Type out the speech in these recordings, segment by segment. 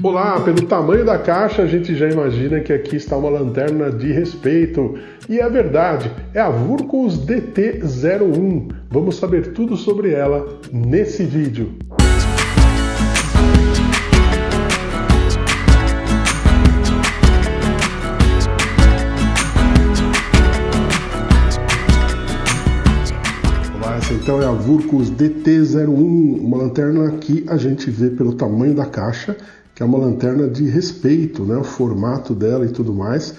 Olá, pelo tamanho da caixa a gente já imagina que aqui está uma lanterna de respeito. E é verdade, é a Wurkus DT01. Vamos saber tudo sobre ela nesse vídeo. Essa então é a Wurkus DT01, uma lanterna que a gente vê pelo tamanho da caixa, que é uma lanterna de respeito, né? O formato dela e tudo mais.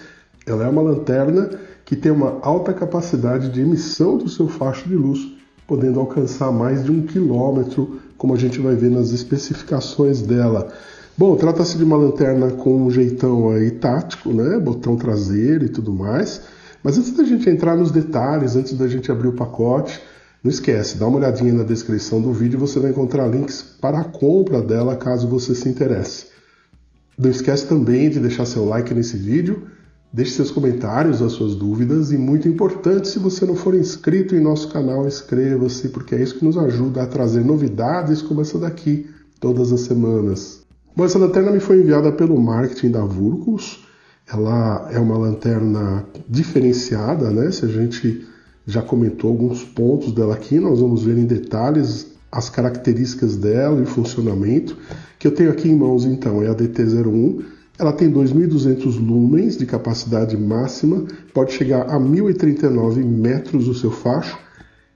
Ela é uma lanterna que tem uma alta capacidade de emissão do seu facho de luz, podendo alcançar mais de 1 quilômetro, como a gente vai ver nas especificações dela. Bom, trata-se de uma lanterna com um jeitão aí tático, né? Botão traseiro e tudo mais. Mas antes da gente entrar nos detalhes, antes da gente abrir o pacote, não esquece, dá uma olhadinha na descrição do vídeo, você vai encontrar links para a compra dela, caso você se interesse. Não esquece também de deixar seu like nesse vídeo, deixe seus comentários, as suas dúvidas e, muito importante, se você não for inscrito em nosso canal, inscreva-se, porque é isso que nos ajuda a trazer novidades como essa daqui todas as semanas. Bom, essa lanterna me foi enviada pelo marketing da Wurkus. Ela é uma lanterna diferenciada, né? Se a gente já comentou alguns pontos dela aqui, nós vamos ver em detalhes as características dela e o funcionamento, que eu tenho aqui em mãos então, é a DT01, ela tem 2.200 lumens de capacidade máxima, pode chegar a 1.039 metros o seu facho,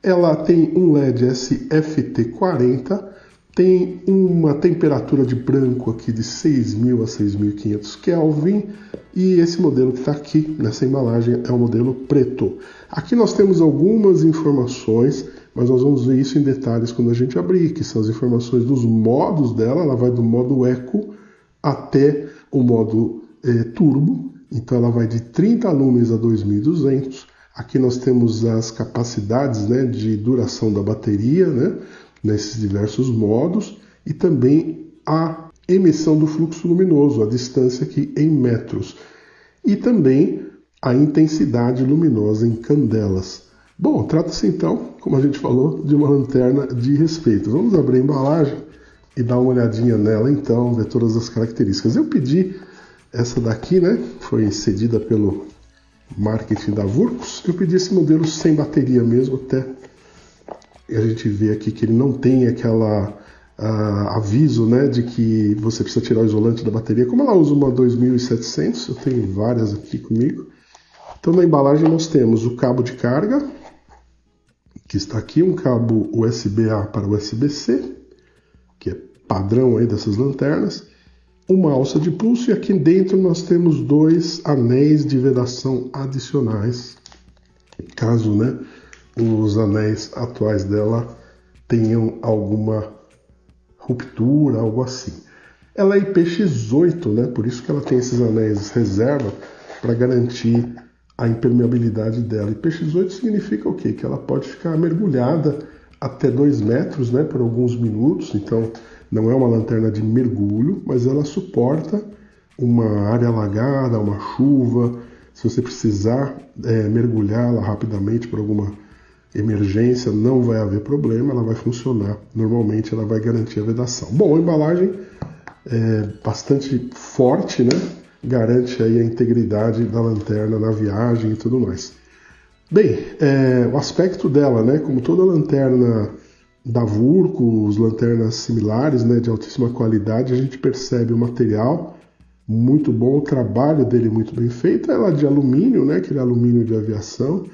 ela tem um LED SFT40, tem uma temperatura de branco aqui de 6.000 a 6.500 Kelvin, e esse modelo que está aqui nessa embalagem é o modelo preto. Aqui nós temos algumas informações, mas nós vamos ver isso em detalhes quando a gente abrir, que são as informações dos modos dela. Ela vai do modo Eco até o modo Turbo, então ela vai de 30 lumens a 2.200. Aqui nós temos as capacidades, né, de duração da bateria, né, nesses diversos modos, e também a emissão do fluxo luminoso, a distância aqui em metros, e também a intensidade luminosa em candelas. Bom, trata-se então, como a gente falou, de uma lanterna de respeito. Vamos abrir a embalagem e dar uma olhadinha nela então, ver todas as características. Eu pedi essa daqui, né? Foi cedida pelo marketing da Wurkus. Eu pedi esse modelo sem bateria mesmo, até a gente vê aqui que ele não tem aquela aviso, né, de que você precisa tirar o isolante da bateria. Como ela usa uma 2700, eu tenho várias aqui comigo. Então na embalagem nós temos o cabo de carga, que está aqui, um cabo USB-A para USB-C, que é padrão aí dessas lanternas, uma alça de pulso, e aqui dentro nós temos 2 anéis de vedação adicionais, caso, né, os anéis atuais dela tenham alguma ruptura, algo assim. Ela é IPX8, né? Por isso que ela tem esses anéis reserva para garantir a impermeabilidade dela. IPX8 significa o quê? Que ela pode ficar mergulhada até 2 metros, né, por alguns minutos. Então não é uma lanterna de mergulho, mas ela suporta uma área alagada, uma chuva. Se você precisar mergulhá-la rapidamente por alguma emergência, não vai haver problema, ela vai funcionar normalmente, ela vai garantir a vedação. Bom, a embalagem é bastante forte, né? Garante aí a integridade da lanterna na viagem e tudo mais. Bem, o aspecto dela, né? Como toda lanterna da Wurkus, lanternas similares, né, de altíssima qualidade, a gente percebe o material muito bom, o trabalho dele muito bem feito. Ela é de alumínio, né? Aquele alumínio de aviação.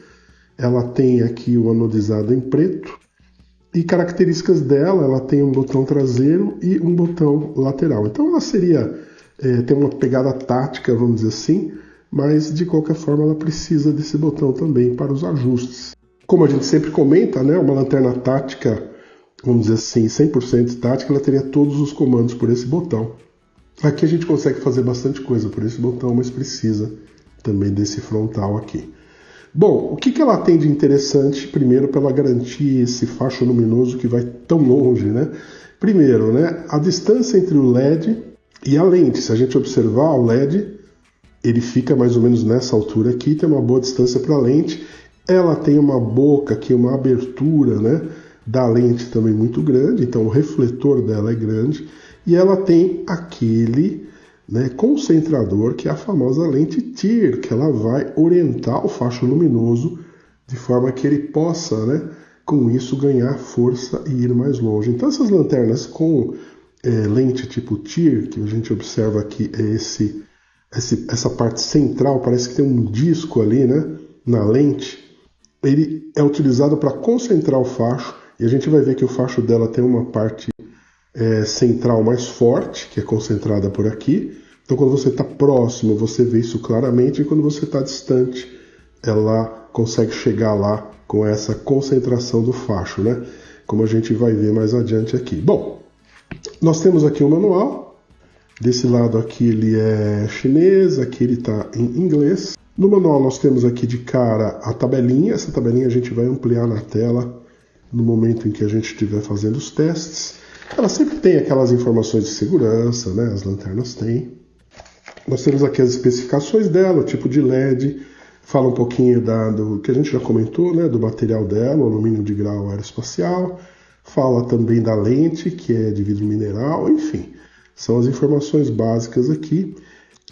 Ela tem aqui o anodizado em preto, e características dela, ela tem um botão traseiro e um botão lateral. Então ela seria, tem uma pegada tática, vamos dizer assim, mas de qualquer forma ela precisa desse botão também para os ajustes. Como a gente sempre comenta, né, uma lanterna tática, vamos dizer assim, 100% tática, ela teria todos os comandos por esse botão. Aqui a gente consegue fazer bastante coisa por esse botão, mas precisa também desse frontal aqui. Bom, o que ela tem de interessante, primeiro, para ela garantir esse facho luminoso que vai tão longe, né? Primeiro, né, a distância entre o LED e a lente. Se a gente observar, o LED, ele fica mais ou menos nessa altura aqui, tem uma boa distância para a lente. Ela tem uma boca aqui, uma abertura, né, da lente também muito grande, então o refletor dela é grande. E ela tem aquele né, concentrador, que é a famosa lente TIR, que ela vai orientar o facho luminoso de forma que ele possa, né, com isso, ganhar força e ir mais longe. Então essas lanternas com lente tipo TIR, que a gente observa aqui, essa parte central, parece que tem um disco ali, né, na lente, ele é utilizado para concentrar o facho, e a gente vai ver que o facho dela tem uma parte central mais forte, que é concentrada por aqui. Então quando você está próximo, você vê isso claramente, e quando você está distante, ela consegue chegar lá com essa concentração do facho, né? Como a gente vai ver mais adiante aqui. Bom, nós temos aqui o manual. Desse lado aqui ele é chinês, aqui ele está em inglês. No manual nós temos aqui de cara a tabelinha. Essa tabelinha a gente vai ampliar na tela no momento em que a gente estiver fazendo os testes. Ela sempre tem aquelas informações de segurança, né? As lanternas têm. Nós temos aqui as especificações dela, o tipo de LED, fala um pouquinho do que a gente já comentou, né? Do material dela, o alumínio de grau aeroespacial, fala também da lente, que é de vidro mineral, enfim, são as informações básicas aqui.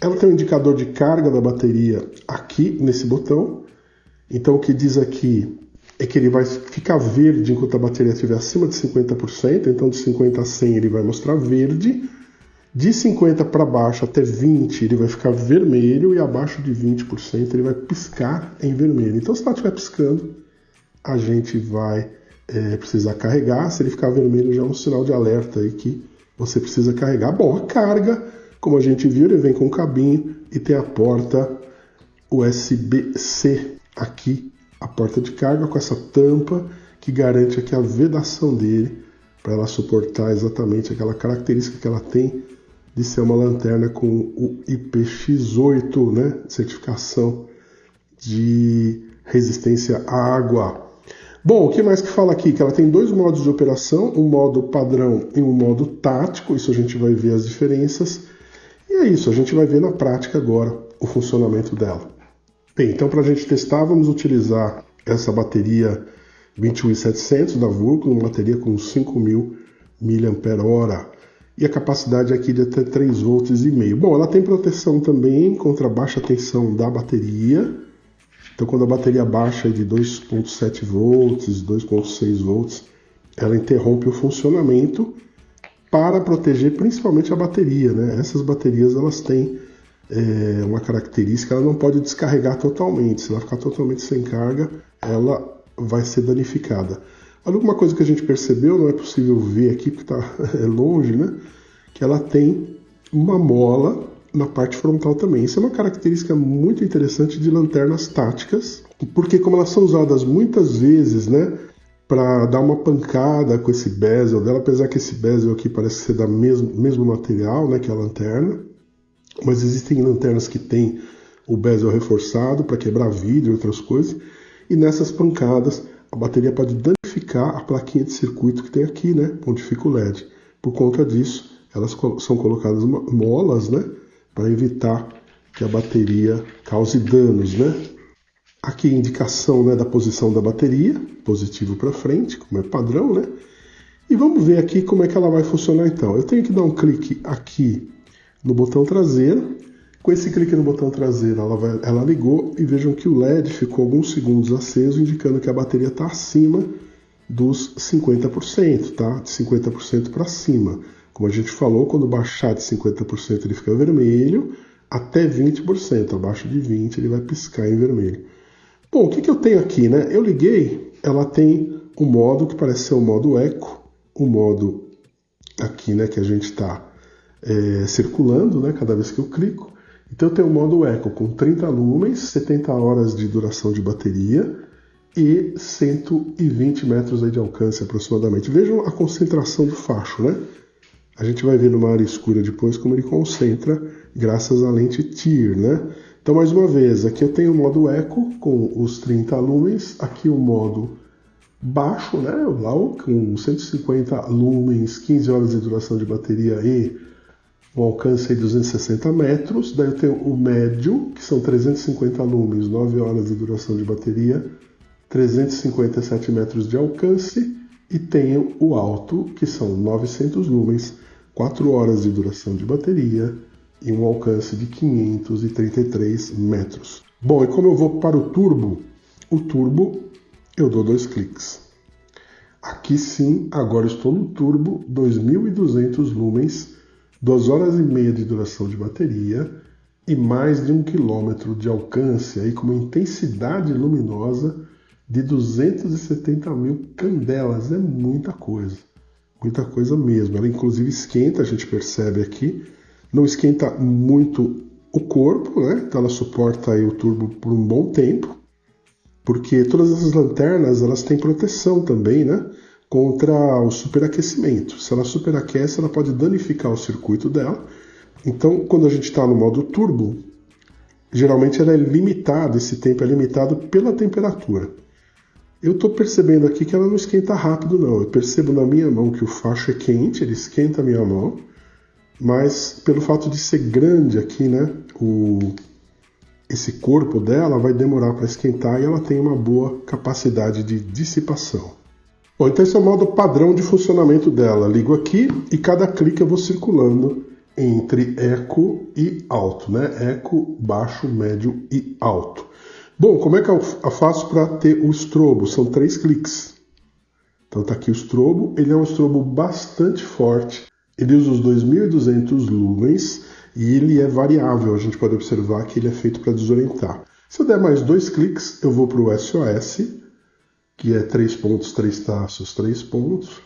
Ela tem um indicador de carga da bateria aqui nesse botão, então o que diz aqui é que ele vai ficar verde enquanto a bateria estiver acima de 50%, então de 50 a 100 ele vai mostrar verde, de 50 para baixo até 20 ele vai ficar vermelho e abaixo de 20% ele vai piscar em vermelho. Então se ela estiver piscando, a gente vai precisar carregar. Se ele ficar vermelho já é um sinal de alerta aí que você precisa carregar. Bom, a carga, como a gente viu, ele vem com um cabinho e tem a porta USB-C aqui, a porta de carga com essa tampa que garante aqui a vedação dele para ela suportar exatamente aquela característica que ela tem de ser uma lanterna com o IPX8, né? Certificação de resistência à água. Bom, o que mais que fala aqui? Que ela tem dois modos de operação, um modo padrão e um modo tático, isso a gente vai ver as diferenças. E é isso, a gente vai ver na prática agora o funcionamento dela. Bem, então para a gente testar, vamos utilizar essa bateria 21700 da Vulcan, uma bateria com 5.000 mAh. E a capacidade aqui de até 3,5 volts. Bom, ela tem proteção também contra a baixa tensão da bateria. Então, quando a bateria baixa de 2,7 volts, 2,6 volts, ela interrompe o funcionamento para proteger principalmente a bateria, né? Essas baterias elas têm uma característica, ela não pode descarregar totalmente. Se ela ficar totalmente sem carga, ela vai ser danificada. Olha uma coisa que a gente percebeu, não é possível ver aqui porque está longe, né? Que ela tem uma mola na parte frontal também. Isso é uma característica muito interessante de lanternas táticas, porque como elas são usadas muitas vezes, né, para dar uma pancada com esse bezel dela, apesar que esse bezel aqui parece ser da mesmo material, né, que a lanterna, mas existem lanternas que têm o bezel reforçado para quebrar vidro e outras coisas, e nessas pancadas a bateria pode danificar a plaquinha de circuito que tem aqui, né, onde fica o LED. Por conta disso, elas são colocadas molas, né, para evitar que a bateria cause danos, né. Aqui a indicação, né, da posição da bateria, positivo para frente, como é padrão, né. E vamos ver aqui como é que ela vai funcionar então. Eu tenho que dar um clique aqui no botão traseiro. Com esse clique no botão traseiro, ela ligou e vejam que o LED ficou alguns segundos aceso, indicando que a bateria está acima dos 50%, tá? De 50% para cima. Como a gente falou, quando baixar de 50% ele fica vermelho, até 20%, abaixo de 20% ele vai piscar em vermelho. Bom, o que eu tenho aqui, né? Eu liguei, ela tem um modo que parece ser o modo Eco, o modo aqui, né, que a gente está circulando, né, cada vez que eu clico. Então eu tenho o modo Eco com 30 lumens, 70 horas de duração de bateria e 120 metros aí de alcance aproximadamente. Vejam a concentração do facho, né? A gente vai ver numa área escura depois como ele concentra graças à lente TIR, né? Então mais uma vez, aqui eu tenho o modo Eco com os 30 lumens, aqui o modo baixo, né? O LAW com 150 lumens, 15 horas de duração de bateria e um alcance de 260 metros. Daí eu tenho o médio, que são 350 lumens, 9 horas de duração de bateria, 357 metros de alcance. E tenho o alto, que são 900 lumens, 4 horas de duração de bateria, e um alcance de 533 metros. Bom, e como eu vou para o turbo eu dou 2 cliques. Aqui sim, agora estou no turbo, 2.200 lumens, 2 horas e meia de duração de bateria e mais de 1 km de alcance, aí com uma intensidade luminosa de 270.000 candelas. É muita coisa mesmo. Ela inclusive esquenta, a gente percebe aqui, não esquenta muito o corpo, né? Então ela suporta aí o turbo por um bom tempo, porque todas essas lanternas elas têm proteção também, né? Contra o superaquecimento. Se ela superaquece, ela pode danificar o circuito dela. Então, quando a gente está no modo turbo, geralmente ela é limitada, esse tempo é limitado pela temperatura. Eu estou percebendo aqui que ela não esquenta rápido, não. Eu percebo na minha mão que o facho é quente, ele esquenta a minha mão, mas pelo fato de ser grande aqui, né, esse corpo dela vai demorar para esquentar e ela tem uma boa capacidade de dissipação. Bom, então esse é o modo padrão de funcionamento dela. Ligo aqui e cada clique eu vou circulando entre eco e alto, né? Eco, baixo, médio e alto. Bom, como é que eu faço para ter o estrobo? São 3 cliques. Então tá aqui o estrobo, ele é um estrobo bastante forte. Ele usa os 2.200 lumens e ele é variável. A gente pode observar que ele é feito para desorientar. Se eu der mais 2 cliques, eu vou para o SOS, que é 3 pontos, 3 traços, 3 pontos.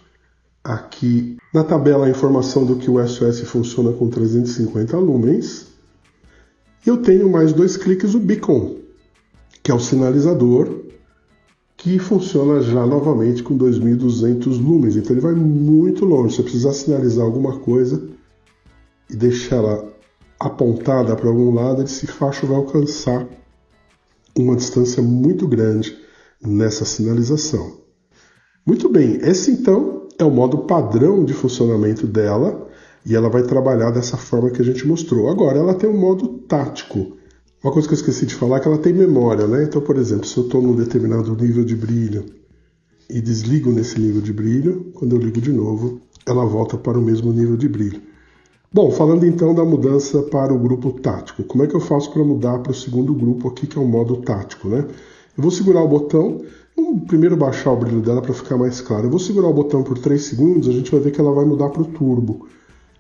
Aqui na tabela a informação do que o SOS funciona com 350 lumens. E eu tenho mais 2 cliques o beacon, que é o sinalizador, que funciona já novamente com 2.200 lumens. Então ele vai muito longe. Se eu precisar sinalizar alguma coisa e deixar ela apontada para algum lado, esse facho vai alcançar uma distância muito grande nessa sinalização. Muito bem, esse então é o modo padrão de funcionamento dela e ela vai trabalhar dessa forma que a gente mostrou. Agora ela tem um modo tático. Uma coisa que eu esqueci de falar é que ela tem memória, né? Então, por exemplo, se eu estou num determinado nível de brilho e desligo nesse nível de brilho, quando eu ligo de novo, ela volta para o mesmo nível de brilho. Bom, falando então da mudança para o grupo tático. Como é que eu faço para mudar para o segundo grupo aqui, que é o modo tático, né? Eu vou segurar o botão, vamos primeiro baixar o brilho dela para ficar mais claro. Eu vou segurar o botão por 3 segundos, a gente vai ver que ela vai mudar para o turbo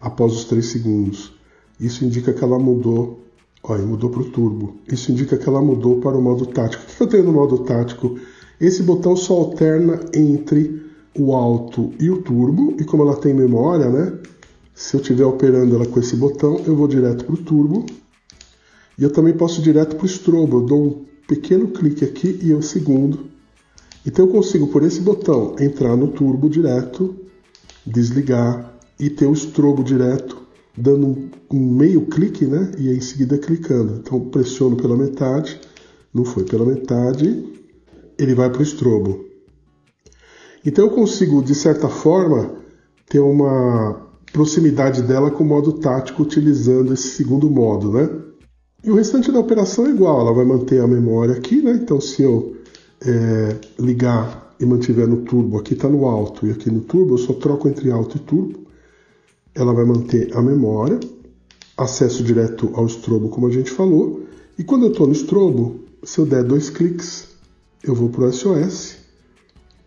após os 3 segundos. Isso indica que ela mudou, olha, mudou para o turbo. Isso indica que ela mudou para o modo tático. O que eu tenho no modo tático? Esse botão só alterna entre o alto e o turbo, e como ela tem memória, né? Se eu estiver operando ela com esse botão, eu vou direto para o turbo. E eu também posso ir direto para o estrobo. Eu dou um pequeno clique aqui e eu segundo. Então eu consigo, por esse botão, entrar no turbo direto, desligar e ter o estrobo direto, dando um meio clique, né? E aí em seguida clicando. Então pressiono pela metade, não foi pela metade, ele vai para o estrobo. Então eu consigo, de certa forma, ter uma proximidade dela com o modo tático utilizando esse segundo modo, né? E o restante da operação é igual, ela vai manter a memória aqui, né? Então se eu ligar e mantiver no turbo, aqui está no alto e aqui no turbo, eu só troco entre alto e turbo, ela vai manter a memória, acesso direto ao estrobo, como a gente falou, e quando eu estou no estrobo, se eu der 2 cliques, eu vou para o SOS,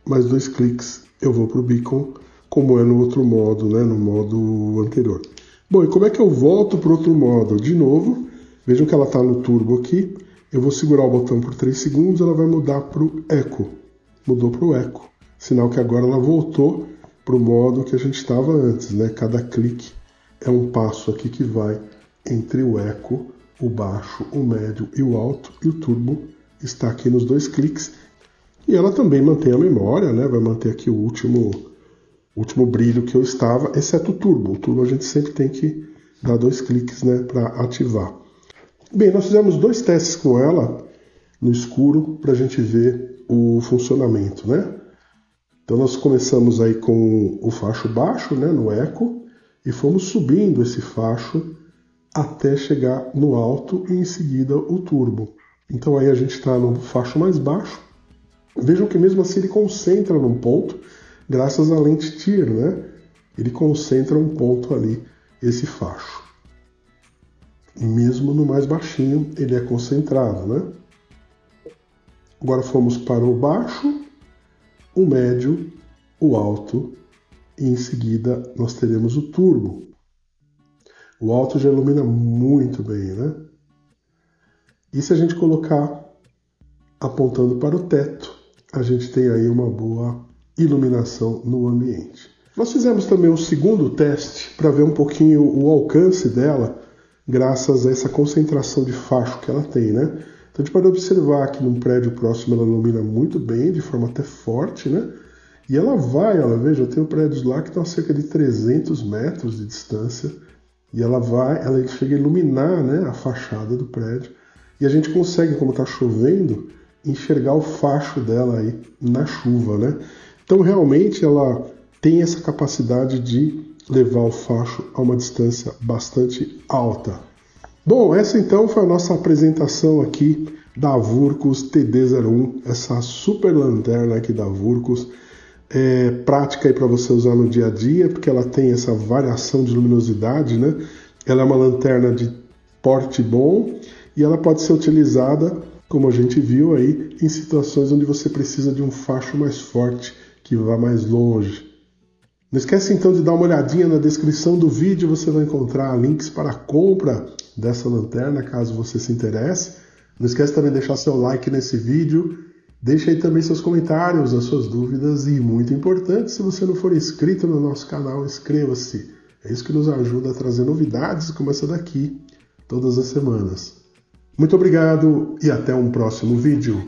mais 2 cliques, eu vou para o beacon, como é no outro modo, né? No modo anterior. Bom, e como é que eu volto para o outro modo? De novo, vejam que ela está no turbo aqui, eu vou segurar o botão por 3 segundos, ela vai mudar para o eco. Mudou para o eco. Sinal que agora ela voltou para o modo que a gente estava antes, né? Cada clique é um passo aqui que vai entre o eco, o baixo, o médio e o alto, e o turbo está aqui nos 2 cliques. E ela também mantém a memória, né? Vai manter aqui o último brilho que eu estava, exceto o turbo. O turbo a gente sempre tem que dar 2 cliques, né, para ativar. Bem, nós fizemos 2 testes com ela no escuro para a gente ver o funcionamento, né? Então nós começamos aí com o facho baixo, né, no eco, e fomos subindo esse facho até chegar no alto e em seguida o turbo. Então aí a gente está no facho mais baixo. Vejam que mesmo assim ele concentra num ponto, graças à lente TIR, né? Ele concentra um ponto ali, esse facho. Mesmo no mais baixinho, ele é concentrado, né? Agora fomos para o baixo, o médio, o alto e em seguida nós teremos o turbo. O alto já ilumina muito bem, né? E se a gente colocar apontando para o teto, a gente tem aí uma boa iluminação no ambiente. Nós fizemos também um segundo teste para ver um pouquinho o alcance dela, graças a essa concentração de facho que ela tem, né? Então a gente pode observar que num prédio próximo ela ilumina muito bem, de forma até forte, né? E ela vai, veja, eu tenho prédios lá que estão a cerca de 300 metros de distância, e ela chega a iluminar, né, a fachada do prédio, e a gente consegue, como está chovendo, enxergar o facho dela aí na chuva, né? Então realmente ela tem essa capacidade de levar o facho a uma distância bastante alta. Bom, essa então foi a nossa apresentação aqui da Wurkus TD01, essa super lanterna aqui da Wurkus. É prática aí para você usar no dia a dia, porque ela tem essa variação de luminosidade, né? Ela é uma lanterna de porte bom e ela pode ser utilizada, como a gente viu aí, em situações onde você precisa de um facho mais forte, que vá mais longe. Não esquece então de dar uma olhadinha na descrição do vídeo, você vai encontrar links para a compra dessa lanterna, caso você se interesse. Não esquece também de deixar seu like nesse vídeo, deixe aí também seus comentários, as suas dúvidas e, muito importante, se você não for inscrito no nosso canal, inscreva-se. É isso que nos ajuda a trazer novidades como essa daqui, todas as semanas. Muito obrigado e até um próximo vídeo.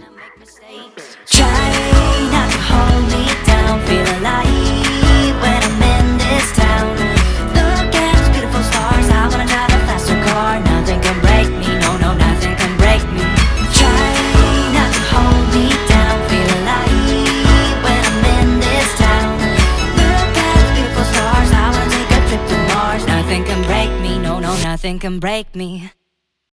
Nothing can break me.